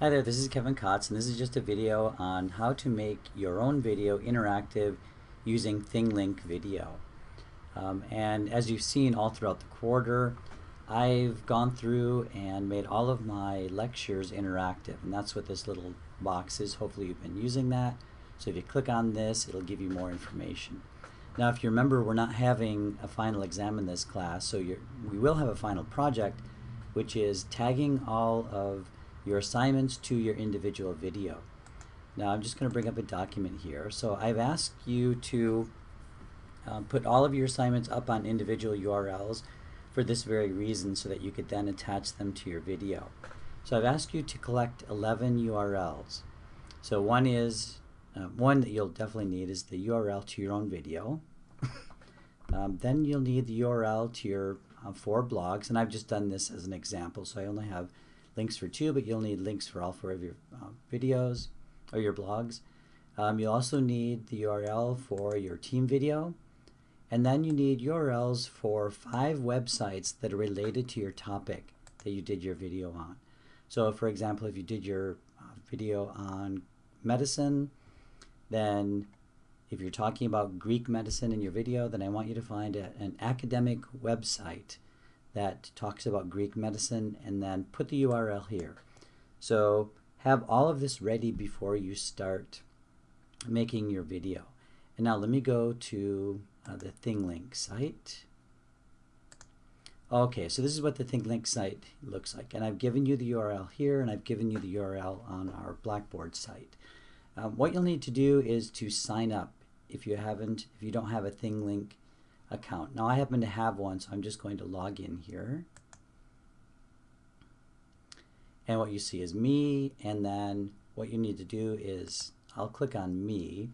Hi there, this is Kevin Kotz, and this is just a video on how to make your own video interactive using Thinglink video. And as you've seen all throughout the quarter, I've gone through and made all of my lectures interactive, and that's what this little box is. Hopefully you've been using that. So if you click on this, it'll give you more information. Now if you remember, we're not having a final exam in this class, so we will have a final project, which is tagging all of your assignments to your individual video. Now I'm just going to bring up a document here. So I've asked you to put all of your assignments up on individual URLs for this very reason, so that you could then attach them to your video. So I've asked you to collect 11 URLs. So one that you'll definitely need is the URL to your own video. Then you'll need the URL to your 4 blogs, and I've just done this as an example, so I only have links for 2, but you'll need links for all 4 of your videos or your blogs. You'll also need the URL for your team video, and then you need URLs for 5 websites that are related to your topic that you did your video on. So for example, if you did your video on medicine, then if you're talking about Greek medicine in your video, then I want you to find an academic website that talks about Greek medicine, and then put the URL here. So have all of this ready before you start making your video. And now let me go to the Thinglink site. Okay, so this is what the Thinglink site looks like, and I've given you the URL here, and I've given you the URL on our Blackboard site. What you'll need to do is to sign up if you don't have a Thinglink account. Now I happen to have one, so I'm just going to log in here, and what you see is me, and then what you need to do is I'll click on me,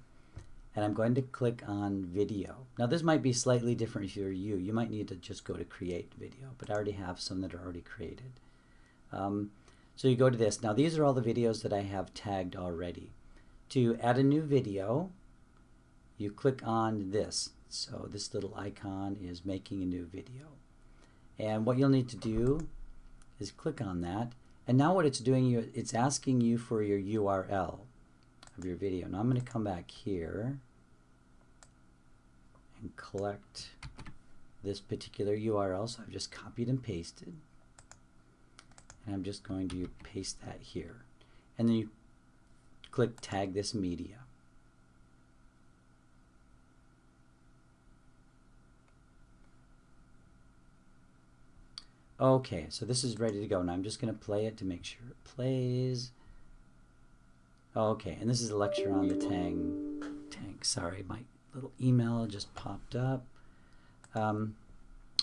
and I'm going to click on video. Now this might be slightly different if you're you might need to just go to create video, but I already have some that are already created. So you go to this. Now these are all the videos that I have tagged already. To add a new video, you click on this. So this little icon is making a new video, and what you'll need to do is click on that, and now what it's doing, it's asking you for your URL of your video. Now I'm going to come back here and collect this particular URL. So I've just copied and pasted, and I'm just going to paste that here, and then you click tag this media. Okay, so this is ready to go. Now I'm just going to play it to make sure it plays. Okay, and this is a lecture on the tang. Sorry, my little email just popped up.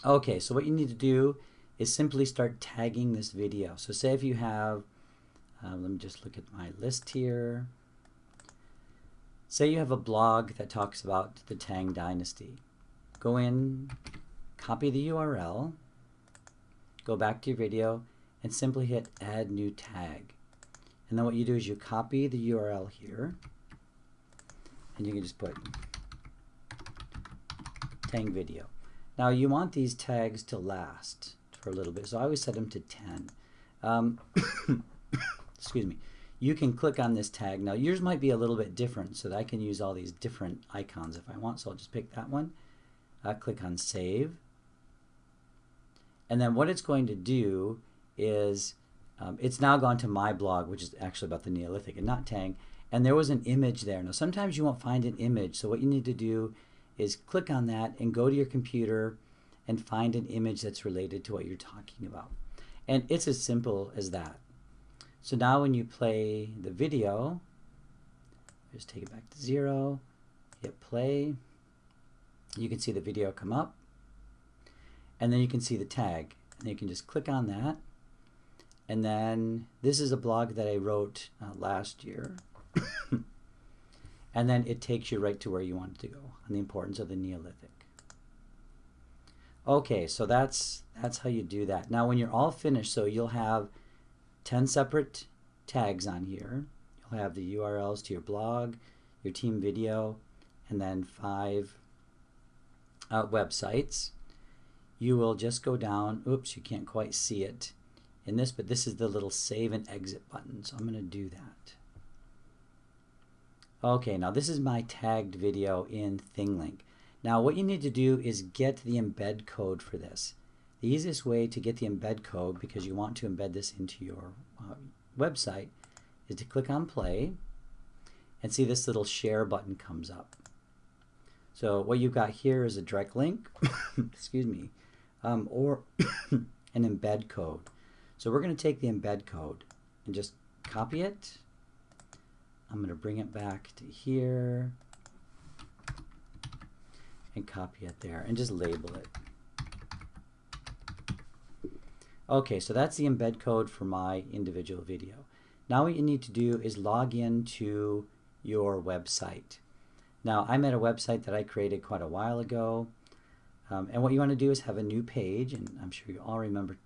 Okay, so what you need to do is simply start tagging this video. So say if you have, let me just look at my list here. Say you have a blog that talks about the Tang Dynasty. Go in, copy the URL, go back to your video, and simply hit add new tag. And then what you do is you copy the URL here, and you can just put Tang video. Now you want these tags to last for a little bit, so I always set them to 10. Excuse me. You can click on this tag. Now yours might be a little bit different, so that I can use all these different icons if I want, so I'll just pick that one. Click on save. And then what it's going to do is it's now gone to my blog, which is actually about the Neolithic and not Tang, and there was an image there. Now sometimes you won't find an image, so what you need to do is click on that and go to your computer and find an image that's related to what you're talking about. And it's as simple as that. So now when you play the video, just take it back to 0, hit play, you can see the video come up, and then you can see the tag, and you can just click on that. And then this is a blog that I wrote last year, and then it takes you right to where you want it to go on the importance of the Neolithic. Okay, so that's how you do that. Now when you're all finished, so you'll have 10 separate tags on here. You'll have the URLs to your blog, your team video, and then 5 websites. You will just go down, oops, you can't quite see it in this, but this is the little save and exit button, so I'm going to do that. Okay, now this is my tagged video in Thinglink. Now what you need to do is get the embed code for this. The easiest way to get the embed code, because you want to embed this into your website, is to click on play and see this little share button comes up. So what you've got here is a direct link, excuse me, or an embed code. So we're going to take the embed code and just copy it. I'm going to bring it back to here and copy it there and just label it. Okay, so that's the embed code for my individual video. Now what you need to do is log in to your website. Now I'm at a website that I created quite a while ago, and what you want to do is have a new page, and I'm sure you all remember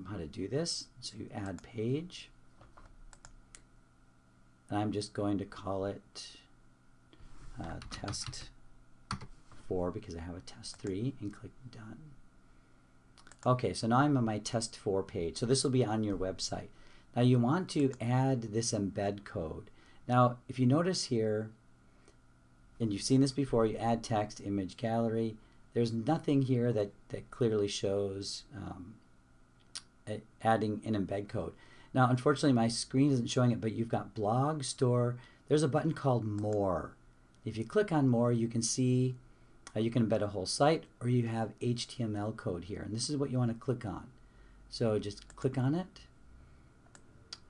how to do this. So you add page, and I'm just going to call it test 4 because I have a test 3, and click done. Okay, so now I'm on my test 4 page. So this will be on your website. Now you want to add this embed code. Now if you notice here, and you've seen this before, you add text, image, gallery. There's nothing here that clearly shows adding an embed code. Now unfortunately my screen isn't showing it, but you've got blog, store. There's a button called more. If you click on more, you can see you can embed a whole site, or you have HTML code here, and this is what you want to click on. So just click on it,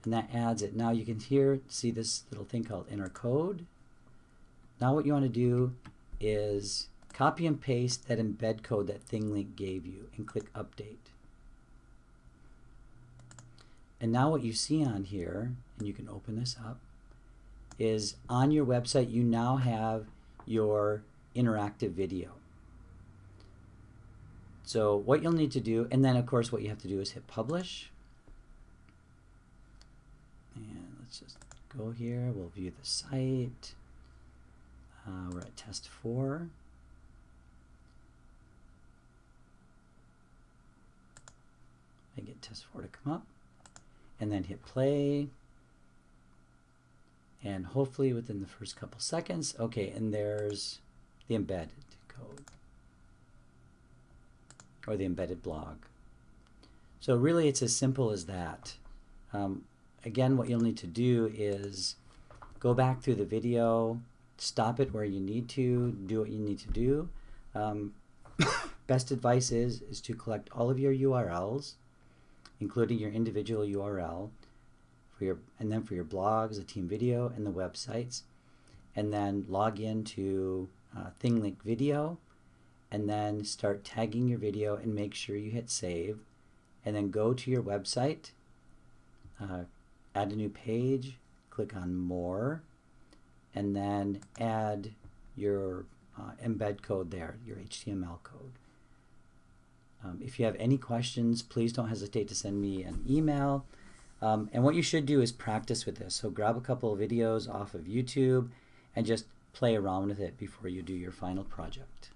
and that adds it. Now you can see this little thing called enter code. Now what you want to do is copy and paste that embed code that Thinglink gave you and click update. And now what you see on here, and you can open this up, is on your website you now have your interactive video. So what you'll need to do, and then of course what you have to do is hit publish. And let's just go here, we'll view the site. We're at test 4. I get test 4 to come up, and then hit play, and hopefully within the first couple seconds, okay, and there's the embedded code, or the embedded blog. So really it's as simple as that. Again, what you'll need to do is go back through the video, stop it where you need to, do what you need to do. Best advice is to collect all of your URLs, including your individual URL, and then for your blogs, the team video, and the websites, and then log into Thinglink video, and then start tagging your video and make sure you hit save, and then go to your website, add a new page, click on more, and then add your embed code there, your HTML code. If you have any questions, please don't hesitate to send me an email. And what you should do is practice with this. So grab a couple of videos off of YouTube and just play around with it before you do your final project.